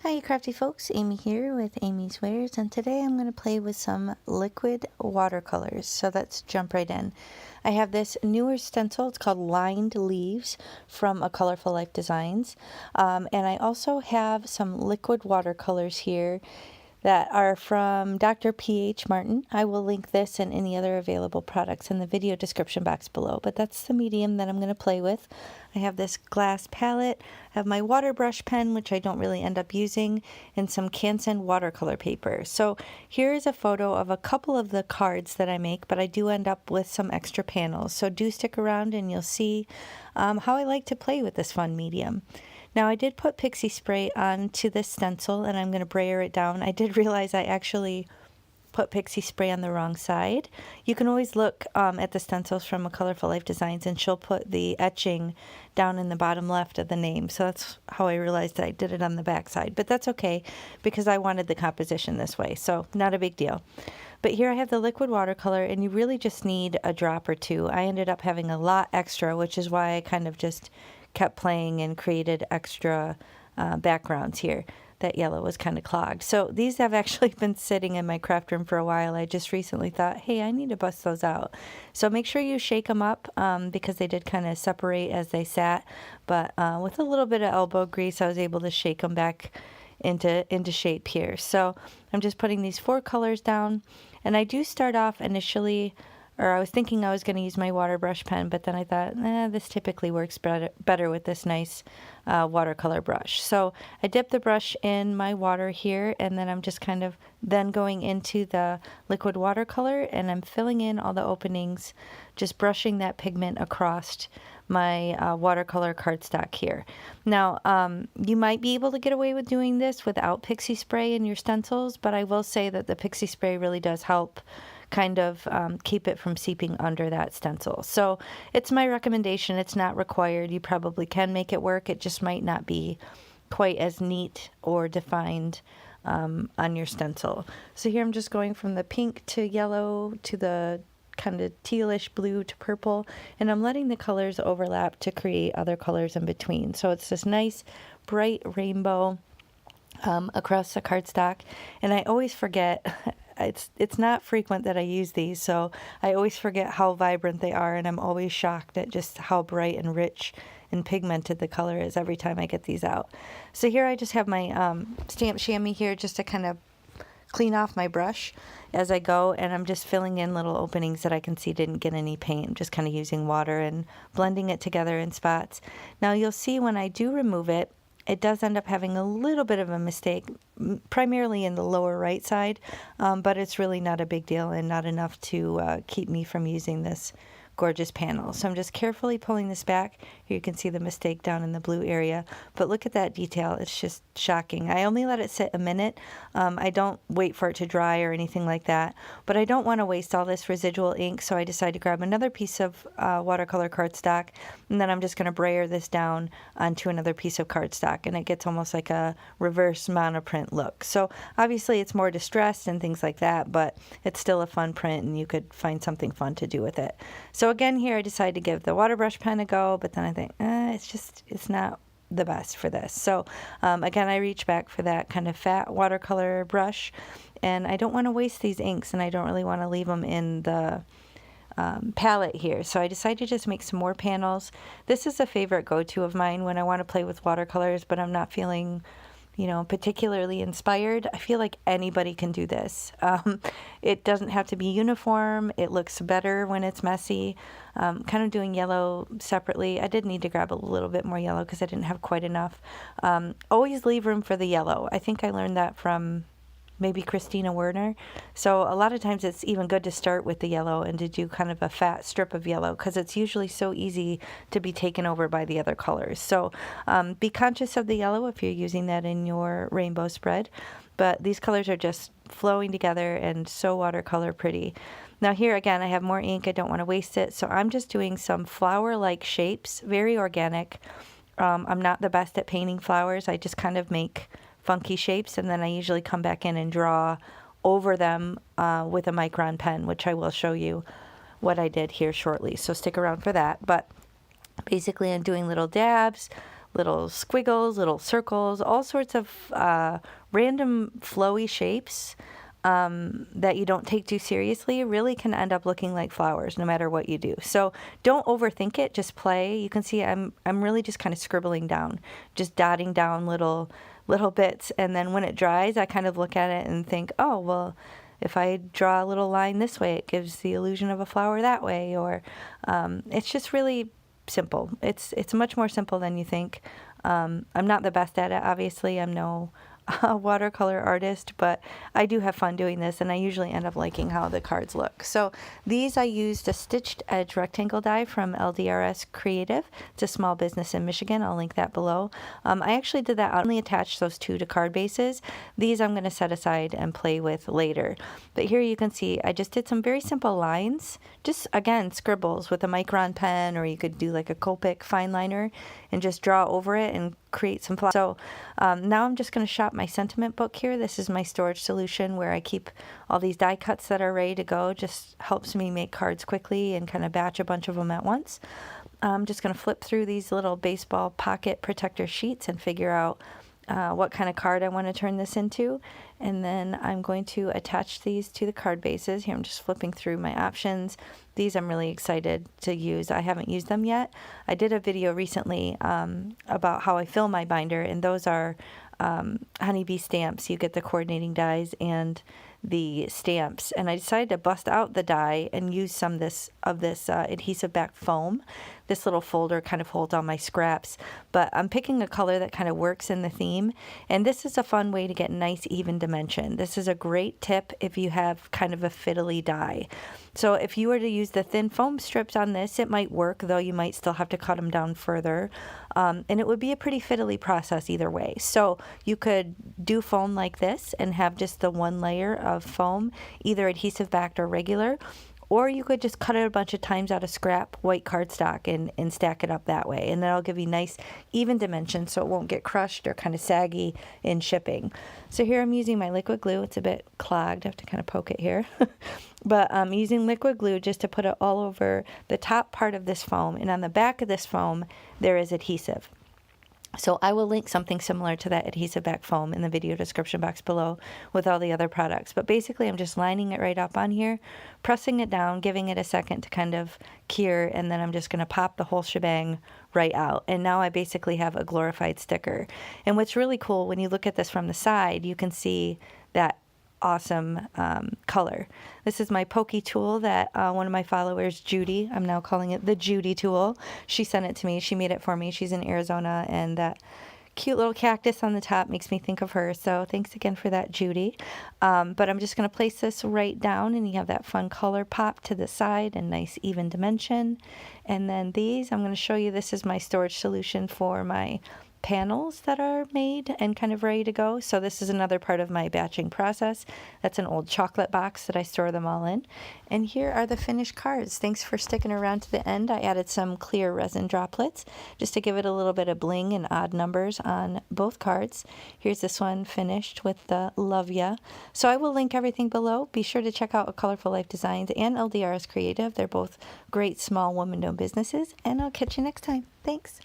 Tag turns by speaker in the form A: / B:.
A: Hi crafty folks, Amy here with Amy's Wares, and today I'm going to play with some liquid watercolors. So let's jump right in. I have this newer stencil, it's called Lined Leaves from A Colorful Life Designs, and I also have some liquid watercolors here that are from Dr. P.H. Martin. I will link this and any other available products in the video description box below, but that's the medium that I'm going to play with. I have this glass palette, I have my water brush pen, which I don't really end up using, and some Canson watercolor paper. So here is a photo of a couple of the cards that I make, but I do end up with some extra panels. So do stick around and you'll see how I like to play with this fun medium. Now I did put pixie spray onto this stencil and I'm going to brayer it down. I did realize I actually put pixie spray on the wrong side. You can always look at the stencils from A Colorful Life Designs and she'll put the etching down in the bottom left of the name. So that's how I realized that I did it on the back side. But that's okay because I wanted the composition this way, so not a big deal. But here I have the liquid watercolor and you really just need a drop or two. I ended up having a lot extra, which is why I kind of just kept playing and created extra backgrounds here. That yellow was kind of clogged. So these have actually been sitting in my craft room for a while. I just recently thought, hey, I need to bust those out. So make sure you shake them up because they did kind of separate as they sat. But with a little bit of elbow grease, I was able to shake them back into shape here. So I'm just putting these 4 colors down. And I do start off initially, or I was thinking I was going to use my water brush pen, but then I thought, this typically works better with this nice watercolor brush. So I dip the brush in my water here, and then I'm just kind of then going into the liquid watercolor, and I'm filling in all the openings, just brushing that pigment across my watercolor cardstock here. Now, you might be able to get away with doing this without pixie spray in your stencils, but I will say that the pixie spray really does help kind of keep it from seeping under that stencil. So it's my recommendation. It's not required. You probably can make it work. It just might not be quite as neat or defined on your stencil. So here I'm just going from the pink to yellow to the kind of tealish blue to purple, and I'm letting the colors overlap to create other colors in between. So it's this nice bright rainbow across the cardstock, and I always forget it's not frequent that I use these, so I always forget how vibrant they are, and I'm always shocked at just how bright and rich and pigmented the color is every time I get these out. So here I just have my stamp chamois here just to kind of clean off my brush as I go, and I'm just filling in little openings that I can see didn't get any paint. I'm just kind of using water and blending it together in spots. Now you'll see when I do remove it, it does end up having a little bit of a mistake, primarily in the lower right side, but it's really not a big deal and not enough to keep me from using this gorgeous panel. So I'm just carefully pulling this back. Here you can see the mistake down in the blue area, but look at that detail. It's just shocking. I only let it sit a minute. I don't wait for it to dry or anything like that, but I don't want to waste all this residual ink, so I decided to grab another piece of watercolor cardstock, and then I'm just going to brayer this down onto another piece of cardstock, and it gets almost like a reverse monoprint look. So obviously it's more distressed and things like that, but it's still a fun print and you could find something fun to do with it. So again, here I decided to give the water brush pen a go, but then I think, it's not the best for this. So again, I reach back for that kind of fat watercolor brush, and I don't want to waste these inks, and I don't really want to leave them in the palette here. So I decided to just make some more panels. This is a favorite go-to of mine when I want to play with watercolors, but I'm not feeling particularly inspired. I feel like anybody can do this. It doesn't have to be uniform. It looks better when it's messy. Kind of doing yellow separately. I did need to grab a little bit more yellow because I didn't have quite enough. Always leave room for the yellow. I think I learned that from maybe Christina Werner. So a lot of times it's even good to start with the yellow and to do kind of a fat strip of yellow because it's usually so easy to be taken over by the other colors. So be conscious of the yellow if you're using that in your rainbow spread. But these colors are just flowing together and so watercolor pretty. Now here again, I have more ink. I don't want to waste it. So I'm just doing some flower-like shapes, very organic. I'm not the best at painting flowers. I just kind of make funky shapes, and then I usually come back in and draw over them with a micron pen, which I will show you what I did here shortly. So stick around for that. But basically I'm doing little dabs, little squiggles, little circles, all sorts of random flowy shapes that you don't take too seriously really can end up looking like flowers no matter what you do. So don't overthink it, just play. You can see I'm really just kind of scribbling down, just dotting down little bits, and then when it dries I kind of look at it and think, oh well, if I draw a little line this way it gives the illusion of a flower that way, or it's just really simple. It's much more simple than you think. I'm not the best at it, obviously. I'm no watercolor artist, but I do have fun doing this, and I usually end up liking how the cards look. So these I used a stitched edge rectangle die from LDRS Creative. It's a small business in Michigan. I'll link that below. I actually did that. I only attached those two to card bases. These I'm going to set aside and play with later. But here you can see I just did some very simple lines, just again scribbles with a micron pen, or you could do like a Copic fine liner and just draw over it and create some flowers. So now I'm just going to shop my sentiment book here. This is my storage solution where I keep all these die cuts that are ready to go. Just helps me make cards quickly and kind of batch a bunch of them at once. I'm just going to flip through these little baseball pocket protector sheets and figure out what kind of card I want to turn this into, and then I'm going to attach these to the card bases. Here I'm just flipping through my options. These I'm really excited to use. I haven't used them yet. I did a video recently about how I fill my binder, and those are honeybee stamps. You get the coordinating dies and the stamps, and I decided to bust out the die and use some of this adhesive back foam. This little folder kind of holds all my scraps, but I'm picking a color that kind of works in the theme, and this is a fun way to get nice even dimension. This is a great tip if you have kind of a fiddly die. So if you were to use the thin foam strips on this, it might work, though you might still have to cut them down further, and it would be a pretty fiddly process either way. So you could do foam like this and have just the one layer of foam, either adhesive backed or regular, or you could just cut it a bunch of times out of scrap white cardstock and stack it up that way, and that'll give you nice even dimension so it won't get crushed or kind of saggy in shipping. So here I'm using my liquid glue. It's a bit clogged. I have to kind of poke it here. But I'm using liquid glue just to put it all over the top part of this foam, and on the back of this foam there is adhesive. So I will link something similar to that adhesive back foam in the video description box below with all the other products. But basically I'm just lining it right up on here, pressing it down, giving it a second to kind of cure, and then I'm just going to pop the whole shebang right out. And now I basically have a glorified sticker. And what's really cool, when you look at this from the side, you can see that awesome color. This is my pokey tool that one of my followers, Judy, I'm now calling it the Judy tool. She sent it to me. She made it for me. She's in Arizona, and that cute little cactus on the top makes me think of her. So thanks again for that, Judy. But I'm just going to place this right down, and you have that fun color pop to the side and nice even dimension. And then these, I'm going to show you, this is my storage solution for my panels that are made and kind of ready to go. So this is another part of my batching process. That's an old chocolate box that I store them all in. And here are the finished cards. Thanks for sticking around to the end. I added some clear resin droplets just to give it a little bit of bling and odd numbers on both cards. Here's this one finished with the Love Ya. So I will link everything below. Be sure to check out A Colorful Life Designs and LDRS Creative. They're both great small woman-owned businesses, and I'll catch you next time. Thanks.